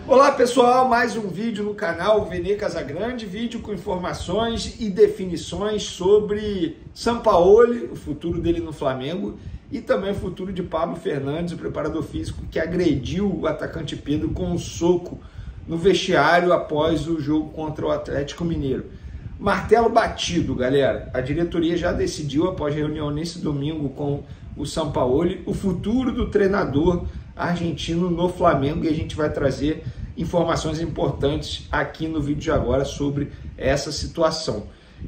Olá pessoal, mais um vídeo no canal Vene Casagrande, vídeo com informações e definições sobre Sampaoli, o futuro dele no Flamengo, e também o futuro de Pablo Fernandes, o preparador físico que agrediu o atacante Pedro com um soco no vestiário após o jogo contra o Atlético Mineiro. Martelo batido, galera. A diretoria já decidiu, após reunião nesse domingo com o Sampaoli, o futuro do treinador argentino no Flamengo, e a gente vai trazer informações importantes aqui no vídeo de agora sobre essa situação.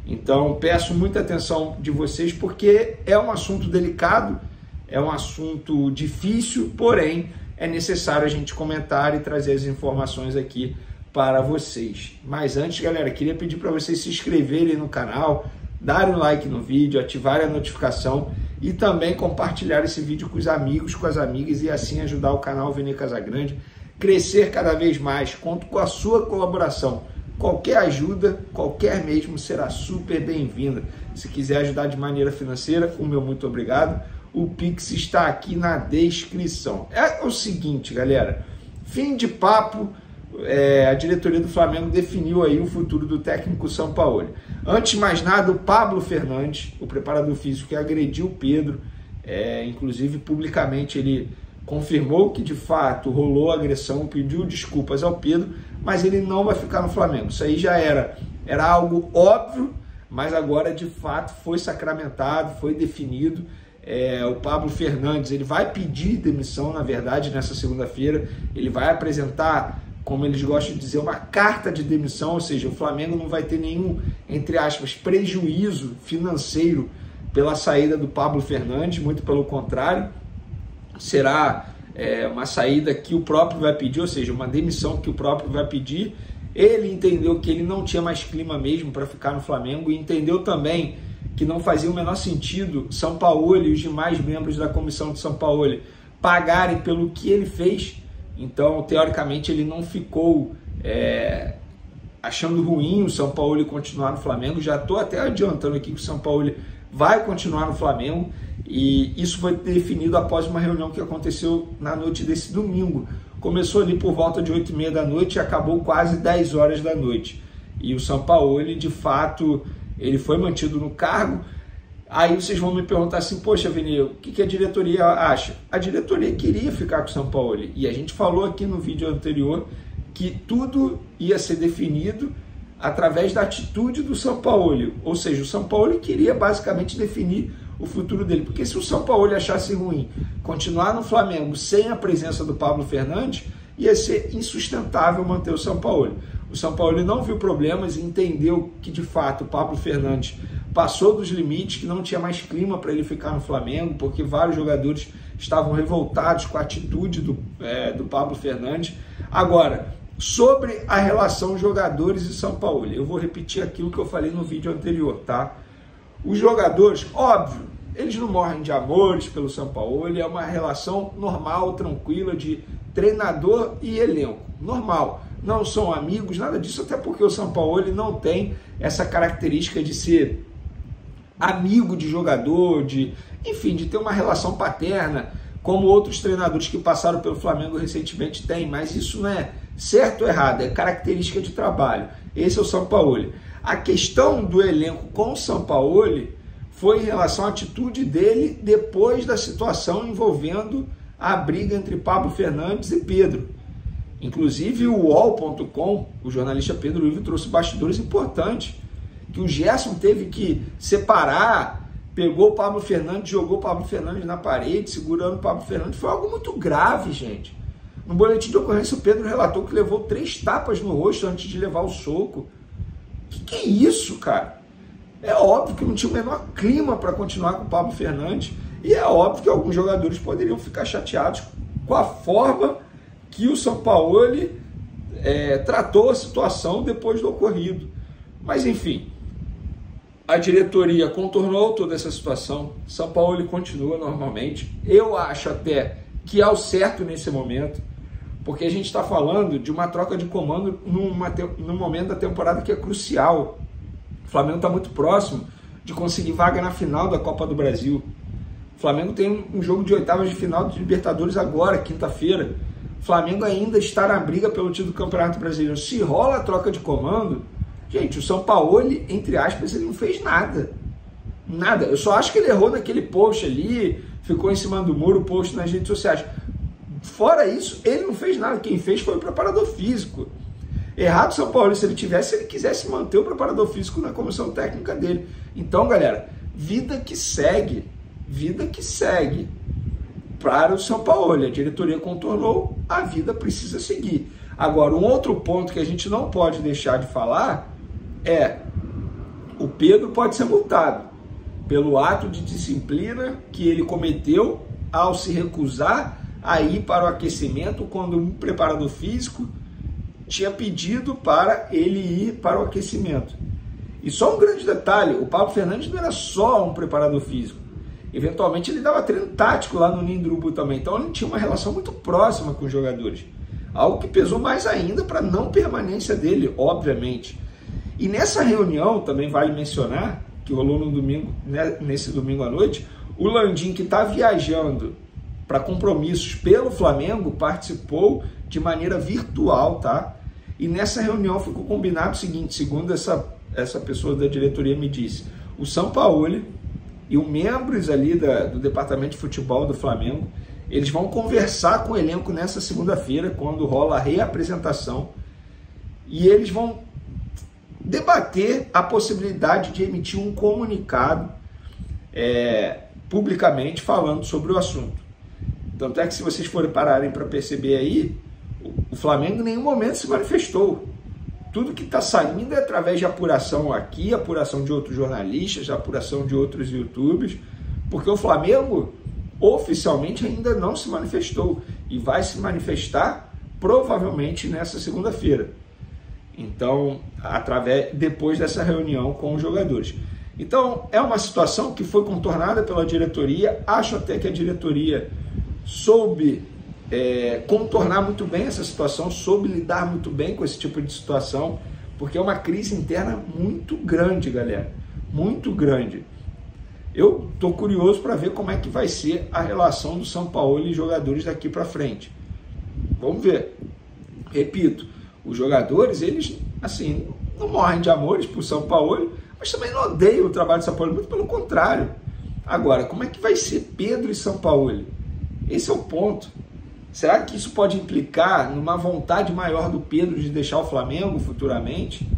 Então peço muita atenção de vocês, porque é um assunto delicado, é um assunto difícil, porém é necessário a gente comentar e trazer as informações aqui para vocês. Mas antes, galera, queria pedir para vocês se inscreverem no canal, darem um like no vídeo, ativarem a notificação e também compartilhar esse vídeo com os amigos, com as amigas, e assim ajudar o canal Vene Casagrande crescer cada vez mais. Conto com a sua colaboração. Qualquer ajuda, qualquer mesmo, será super bem-vinda. Se quiser ajudar de maneira financeira, o meu muito obrigado. O Pix está aqui na descrição. É o seguinte, galera, fim de papo. A diretoria do Flamengo definiu aí o futuro do técnico Sampaoli. Antes de mais nada, o Pablo Fernandes, o preparador físico que agrediu o Pedro, inclusive publicamente ele confirmou que de fato rolou agressão, pediu desculpas ao Pedro, mas ele não vai ficar no Flamengo. Isso aí já era algo óbvio, mas agora de fato foi sacramentado, foi definido. O Pablo Fernandes, ele vai pedir demissão, na verdade, nessa segunda-feira. Ele vai apresentar, como eles gostam de dizer, uma carta de demissão, ou seja, o Flamengo não vai ter nenhum, entre aspas, prejuízo financeiro pela saída do Pablo Fernandes, muito pelo contrário. Será uma saída que o próprio vai pedir, ou seja, uma demissão que o próprio vai pedir. Ele entendeu que ele não tinha mais clima mesmo para ficar no Flamengo, e entendeu também que não fazia o menor sentido Sampaoli e os demais membros da comissão de Sampaoli pagarem pelo que ele fez. Então, teoricamente, ele não ficou achando ruim o Sampaoli continuar no Flamengo. Já estou até adiantando aqui que o Sampaoli vai continuar no Flamengo, e isso foi definido após uma reunião que aconteceu na noite desse domingo. Começou ali por volta de 8h30 da noite e acabou quase 10 horas da noite. E o Sampaoli, de fato, ele foi mantido no cargo. Aí vocês vão me perguntar assim: poxa, Vene, o que a diretoria acha? A diretoria queria ficar com o Sampaoli, e a gente falou aqui no vídeo anterior que tudo ia ser definido através da atitude do Sampaoli. Ou seja, o Sampaoli queria basicamente definir o futuro dele, porque se o Sampaoli achasse ruim continuar no Flamengo sem a presença do Pablo Fernandes, ia ser insustentável manter o Sampaoli. O Sampaoli não viu problemas e entendeu que de fato o Pablo Fernandes passou dos limites, que não tinha mais clima para ele ficar no Flamengo, porque vários jogadores estavam revoltados com a atitude do Pablo Fernandes. Agora, sobre a relação jogadores e Sampaoli, eu vou repetir aquilo que eu falei no vídeo anterior, tá? Os jogadores, óbvio, eles não morrem de amores pelo Sampaoli, é uma relação normal, tranquila, de treinador e elenco, normal. Não são amigos, nada disso, até porque o Sampaoli não tem essa característica de ser amigo de jogador, enfim, de ter uma relação paterna, como outros treinadores que passaram pelo Flamengo recentemente têm. Mas isso não é certo ou errado, é característica de trabalho. Esse é o Sampaoli. A questão do elenco com o Sampaoli foi em relação à atitude dele depois da situação envolvendo a briga entre Pablo Fernandes e Pedro. Inclusive o UOL.com, o jornalista Pedro Ivo, trouxe bastidores importantes, que o Gerson teve que separar, pegou o Pablo Fernandes, jogou o Pablo Fernandes na parede, segurando o Pablo Fernandes. Foi algo muito grave, gente. No boletim de ocorrência, o Pedro relatou que levou 3 tapas no rosto antes de levar o soco. Que é isso, cara? É óbvio que não tinha o menor clima para continuar com o Pablo Fernandes, e é óbvio que alguns jogadores poderiam ficar chateados com a forma que o Sampaoli tratou a situação depois do ocorrido. Mas enfim, a diretoria contornou toda essa situação. Sampaoli continua normalmente. Eu acho até que é o certo nesse momento, porque a gente está falando de uma troca de comando num momento da temporada que é crucial. O Flamengo está muito próximo de conseguir vaga na final da Copa do Brasil. O Flamengo tem um jogo de oitavas de final de Libertadores agora, quinta-feira. o Flamengo ainda está na briga pelo título do Campeonato Brasileiro. Se rola a troca de comando, gente, o Sampaoli, entre aspas, ele não fez nada. Nada. Eu só acho que ele errou naquele post ali, ficou em cima do muro, post nas redes sociais. Fora isso, ele não fez nada. Quem fez foi o preparador físico. Errado o Sampaoli, se ele quisesse manter o preparador físico na comissão técnica dele. Então, galera, vida que segue para o Sampaoli. A diretoria contornou, a vida precisa seguir. Agora, um outro ponto que a gente não pode deixar de falar é: o Pedro pode ser multado pelo ato de disciplina que ele cometeu ao se recusar a ir para o aquecimento quando um preparador físico tinha pedido para ele ir para o aquecimento. E só um grande detalhe: o Pablo Fernandes não era só um preparador físico. Eventualmente ele dava treino tático lá no Nindrubo também. Então ele tinha uma relação muito próxima com os jogadores. Algo que pesou mais ainda para a não permanência dele, obviamente. E nessa reunião, também vale mencionar, que rolou no domingo, nesse domingo à noite, o Landim, que está viajando para compromissos pelo Flamengo, participou de maneira virtual, tá? E nessa reunião ficou combinado o seguinte, segundo essa pessoa da diretoria me disse: o Sampaoli e os membros ali do departamento de futebol do Flamengo, eles vão conversar com o elenco nessa segunda-feira, quando rola a reapresentação, e eles vão debater a possibilidade de emitir um comunicado publicamente falando sobre o assunto. Tanto é que, se vocês forem pararem para perceber aí, o Flamengo em nenhum momento se manifestou. Tudo que está saindo é através de apuração aqui, apuração de outros jornalistas, apuração de outros YouTubers, porque o Flamengo oficialmente ainda não se manifestou e vai se manifestar provavelmente nessa segunda-feira. Então, depois dessa reunião com os jogadores. Então, é uma situação que foi contornada pela diretoria. Acho até que a diretoria soube contornar muito bem essa situação, soube lidar muito bem com esse tipo de situação, porque é uma crise interna muito grande, galera. Muito grande. Eu estou curioso para ver como é que vai ser a relação do Sampaoli e jogadores daqui para frente. Vamos ver. Repito, os jogadores, eles, assim, não morrem de amores por Sampaoli, mas também não odeiam o trabalho de Sampaoli, muito pelo contrário. Agora, como é que vai ser Pedro e Sampaoli? Esse é o ponto. Será que isso pode implicar numa vontade maior do Pedro de deixar o Flamengo futuramente?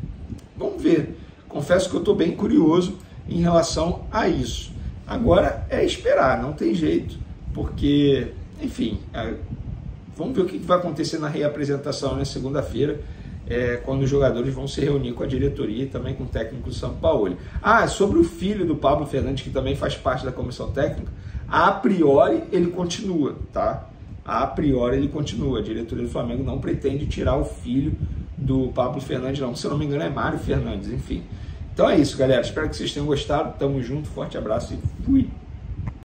Vamos ver. Confesso que eu estou bem curioso em relação a isso. Agora é esperar, não tem jeito, porque, enfim, vamos ver o que vai acontecer na reapresentação na segunda-feira, quando os jogadores vão se reunir com a diretoria e também com o técnico do Sampaoli. Sobre o filho do Pablo Fernandes, que também faz parte da comissão técnica, a priori ele continua, tá? A priori ele continua. A diretoria do Flamengo não pretende tirar o filho do Pablo Fernandes, não. Se eu não me engano é Mário Fernandes, enfim. Então é isso, galera. Espero que vocês tenham gostado. Tamo junto, forte abraço e fui!